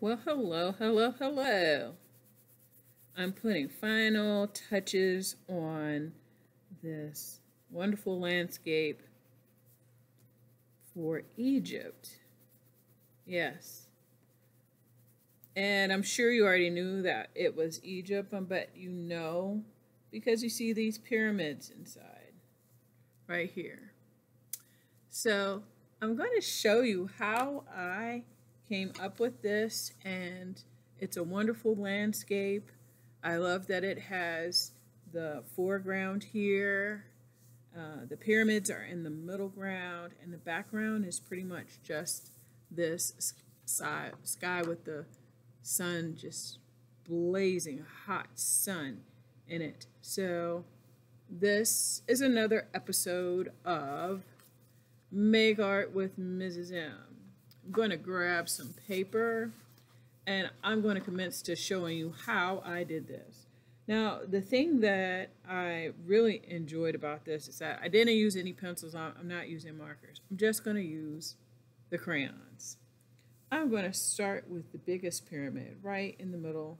Well, hello, hello, hello. I'm putting final touches on this wonderful landscape for Egypt. Yes. And I'm sure you already knew that it was Egypt, but you know because you see these pyramids inside right here. So I'm going to show you how I came up with this, and it's a wonderful landscape. I love that it has the foreground here. The pyramids are in the middle ground, and the background is pretty much just this sky with the sun, just blazing hot sun in it. So this is another episode of Make Art with Mrs. M. I'm going to grab some paper and I'm going to commence to showing you how I did this. Now, the thing that I really enjoyed about this is that I didn't use any pencils. I'm not using markers. I'm just going to use the crayons. I'm going to start with the biggest pyramid right in the middle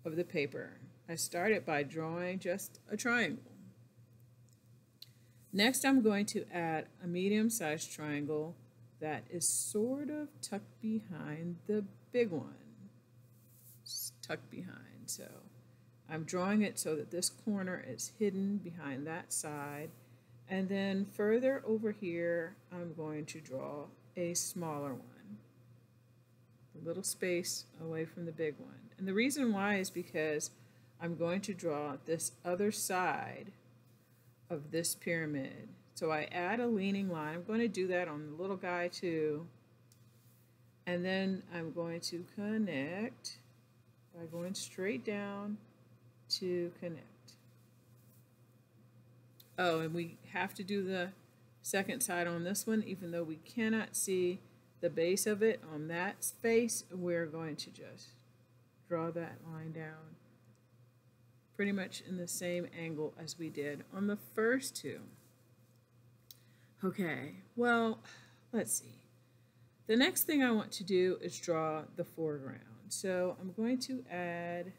of the paper. I started by drawing just a triangle. Next, I'm going to add a medium-sized triangle that is sort of tucked behind the big one. It's tucked behind, so I'm drawing it so that this corner is hidden behind that side. And then further over here, I'm going to draw a smaller one, a little space away from the big one. And the reason why is because I'm going to draw this other side of this pyramid. So I add a leaning line. I'm going to do that on the little guy too. And then I'm going to connect by going straight down to connect. Oh, and we have to do the second side on this one, even though we cannot see the base of it on that space. We're going to just draw that line down pretty much in the same angle as we did on the first two. Okay, well, let's see. The next thing I want to do is draw the foreground. So I'm going to add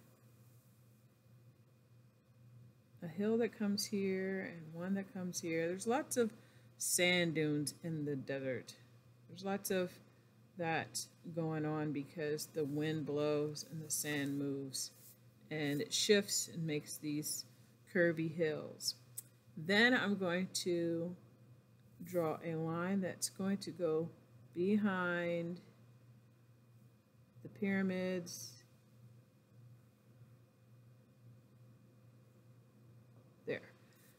a hill that comes here and one that comes here. There's lots of sand dunes in the desert. There's lots of that going on because the wind blows and the sand moves and it shifts and makes these curvy hills. Then I'm going to draw a line that's going to go behind the pyramids. There.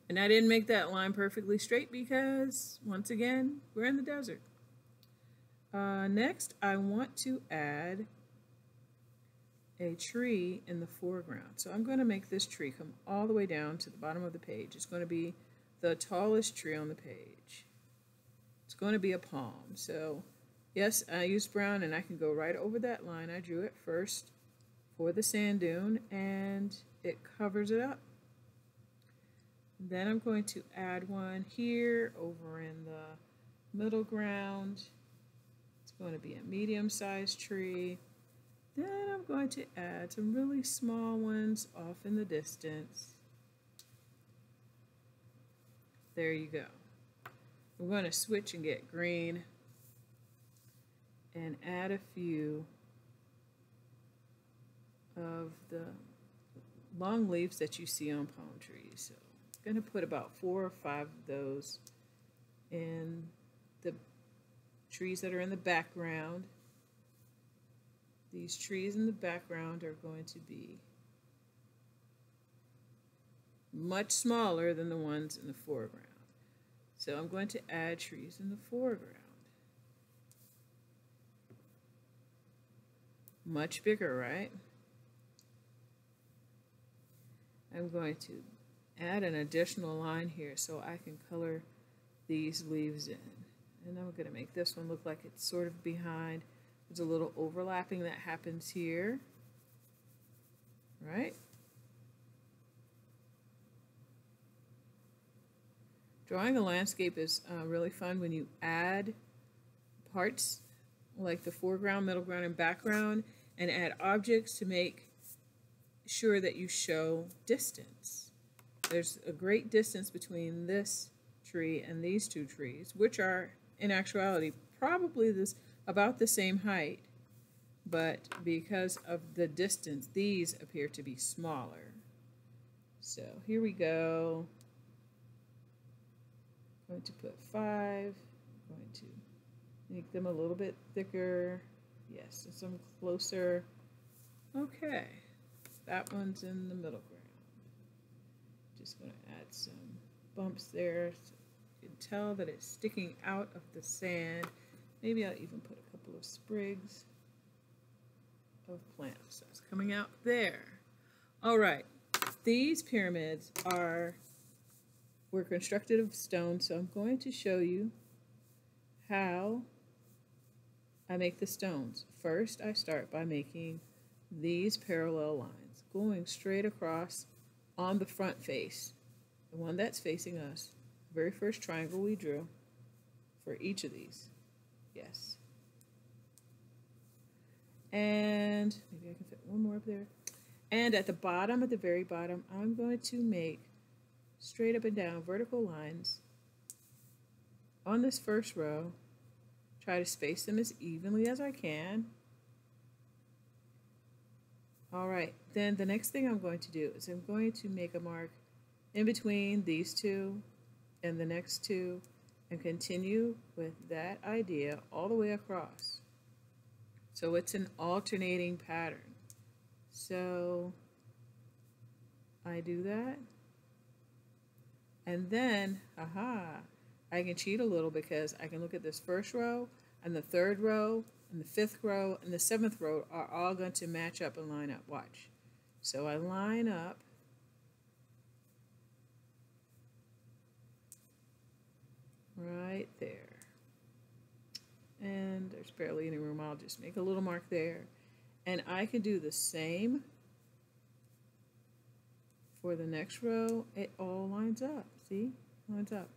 And I didn't make that line perfectly straight because, once again, we're in the desert. Next, I want to add a tree in the foreground. So I'm going to make this tree come all the way down to the bottom of the page. It's going to be the tallest tree on the page. It's going to be a palm. So yes, I used brown and I can go right over that line. I drew it first for the sand dune and it covers it up. Then I'm going to add one here over in the middle ground. It's going to be a medium-sized tree. Then I'm going to add some really small ones off in the distance. There you go. I'm going to switch and get green and add a few of the long leaves that you see on palm trees. So I'm going to put about 4 or 5 of those in the trees that are in the background. These trees in the background are going to be much smaller than the ones in the foreground. So I'm going to add trees in the foreground. Much bigger, right? I'm going to add an additional line here so I can color these leaves in. And I'm going to make this one look like it's sort of behind. There's a little overlapping that happens here, right? Drawing a landscape is really fun when you add parts like the foreground, middle ground, and background, and add objects to make sure that you show distance. There's a great distance between this tree and these two trees, which are in actuality probably about the same height, but because of the distance, these appear to be smaller. So here we go. I'm going to put 5. I'm going to make them a little bit thicker. Yes, some closer. Okay, that one's in the middle ground. Just going to add some bumps there so you can tell that it's sticking out of the sand. Maybe I'll even put a couple of sprigs of plants that's coming out there. All right, these pyramids were constructed of stone, so I'm going to show you how I make the stones. First, I start by making these parallel lines, going straight across on the front face, the one that's facing us, the very first triangle we drew for each of these. Yes. And maybe I can fit one more up there. And at the bottom, at the very bottom, I'm going to make straight up and down vertical lines on this first row. Try to space them as evenly as I can. All right, then the next thing I'm going to do is I'm going to make a mark in between these two and the next two and continue with that idea all the way across. So it's an alternating pattern. So I do that. And then, I can cheat a little because I can look at this first row and the third row and the fifth row and the seventh row are all going to match up and line up. Watch. So I line up right there. And there's barely any room. I'll just make a little mark there. And I can do the same for the next row. It all lines up. See? Lines up.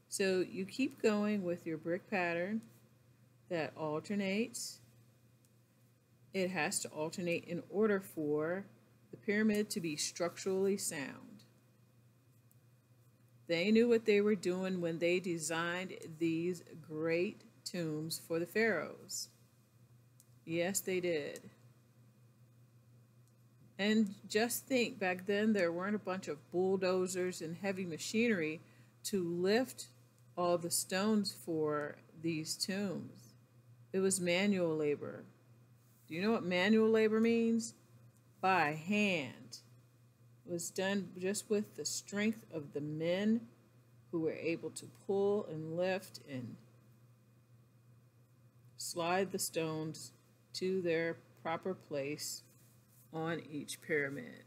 So you keep going with your brick pattern that alternates. It has to alternate in order for the pyramid to be structurally sound. They knew what they were doing when they designed these great tombs for the pharaohs. Yes, they did. And just think, back then there weren't a bunch of bulldozers and heavy machinery to lift all the stones for these tombs. It was manual labor. Do you know what manual labor means? By hand. It was done just with the strength of the men who were able to pull and lift and slide the stones to their proper place on each pyramid.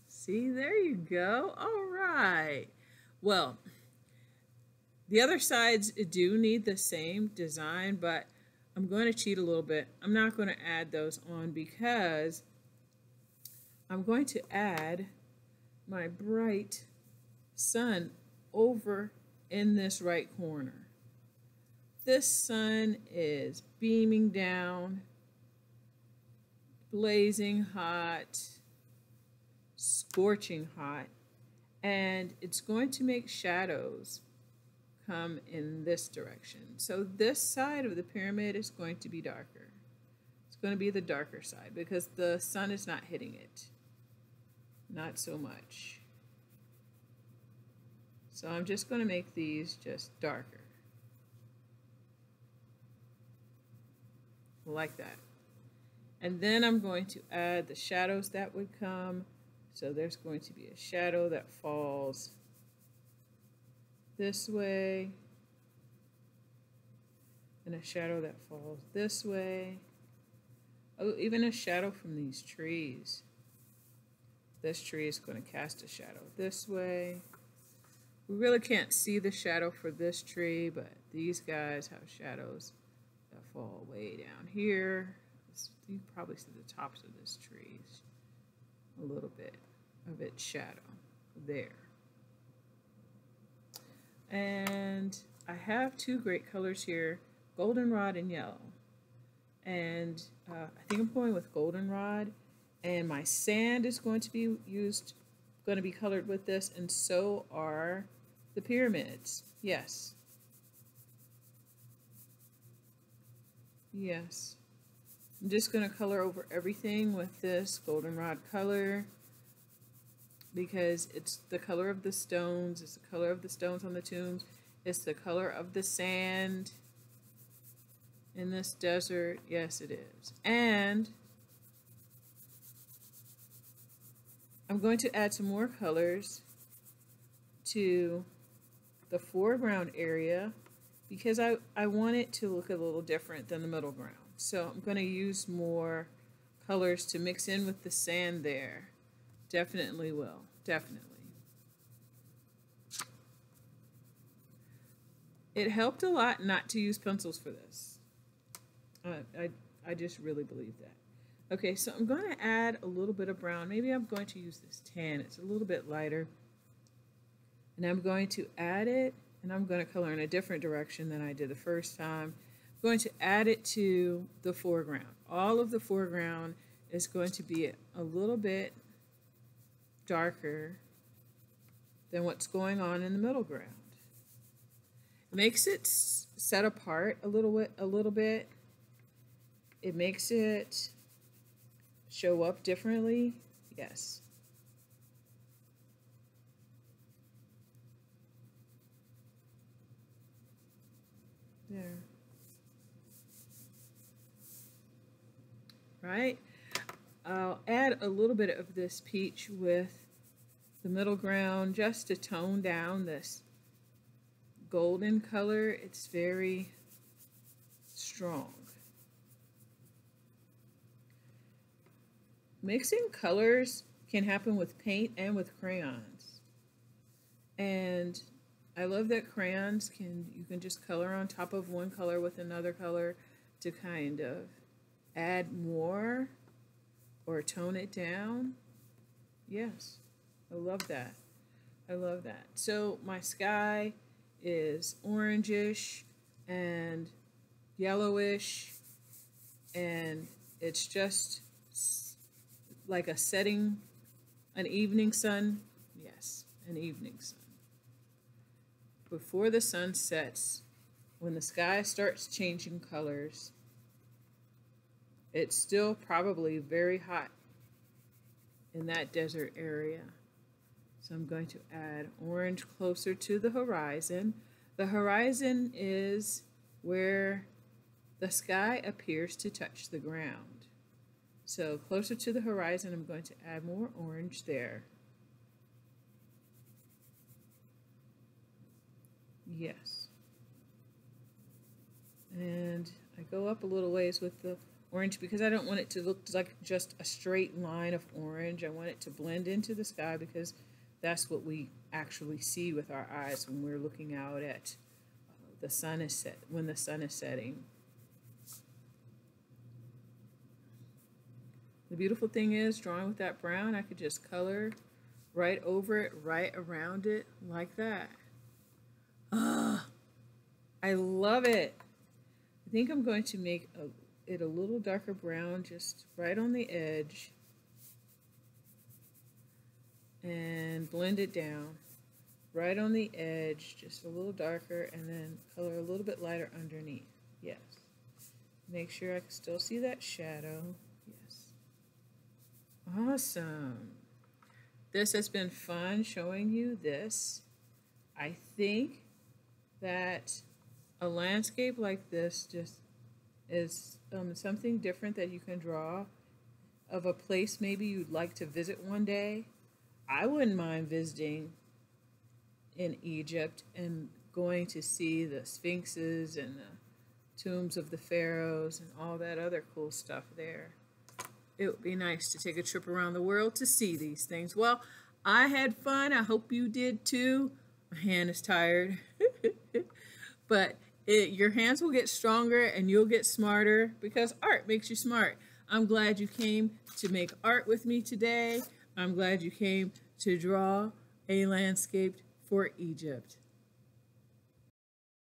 See, there you go. All right. Well, the other sides do need the same design, but I'm going to cheat a little bit. I'm not going to add those on because I'm going to add my bright sun over in this right corner. This sun is beaming down, blazing hot, scorching hot, and it's going to make shadows come in this direction. So this side of the pyramid is going to be darker. It's going to be the darker side because the sun is not hitting it. Not so much. So I'm just going to make these just darker. Like that. And then I'm going to add the shadows that would come. So there's going to be a shadow that falls this way, and a shadow that falls this way. Oh, even a shadow from these trees. This tree is going to cast a shadow this way. We really can't see the shadow for this tree, but these guys have shadows that fall way down here. You can probably see the tops of this tree. A little bit of its shadow there. And I have two great colors here, goldenrod and yellow. And I think I'm going with goldenrod. And my sand is going to be going to be colored with this, and so are the pyramids. Yes. Yes. I'm just going to color over everything with this goldenrod color because it's the color of the stones. It's the color of the stones on the tombs. It's the color of the sand in this desert. Yes, it is. And I'm going to add some more colors to the foreground area because I want it to look a little different than the middle ground. So I'm going to use more colors to mix in with the sand there. Definitely will. Definitely. It helped a lot not to use pencils for this. I just really believe that. Okay, so I'm going to add a little bit of brown. Maybe I'm going to use this tan. It's a little bit lighter. And I'm going to add it, and I'm going to color in a different direction than I did the first time. I'm going to add it to the foreground. All of the foreground is going to be a little bit darker than what's going on in the middle ground. It makes it set apart a little bit. It makes it show up differently. Yes. There. Right? I'll add a little bit of this peach with the middle ground just to tone down this golden color. It's very strong. Mixing colors can happen with paint and with crayons. And I love that crayons you can just color on top of one color with another color to kind of add more or tone it down. Yes, I love that. I love that. So my sky is orangish and yellowish, and it's just like a setting, an evening sun. Yes, an evening sun. Before the sun sets, when the sky starts changing colors, it's still probably very hot in that desert area. So I'm going to add orange closer to the horizon. The horizon is where the sky appears to touch the ground. So closer to the horizon, I'm going to add more orange there. Yes. And I go up a little ways with the orange because I don't want it to look like just a straight line of orange. I want it to blend into the sky because that's what we actually see with our eyes when we're looking out at the sun is set, when the sun is setting. The beautiful thing is, drawing with that brown, I could just color right over it, right around it, like that. Ah, I love it. I think I'm going to make it a little darker brown, just right on the edge, and blend it down. Right on the edge, just a little darker, and then color a little bit lighter underneath. Yes. Make sure I can still see that shadow. Awesome. This has been fun showing you this. I think that a landscape like this just is something different that you can draw of a place maybe you'd like to visit one day. I wouldn't mind visiting in Egypt and going to see the sphinxes and the tombs of the pharaohs and all that other cool stuff there. It would be nice to take a trip around the world to see these things. Well, I had fun. I hope you did too. My hand is tired. But your hands will get stronger and you'll get smarter because art makes you smart. I'm glad you came to make art with me today. I'm glad you came to draw a landscape for Egypt.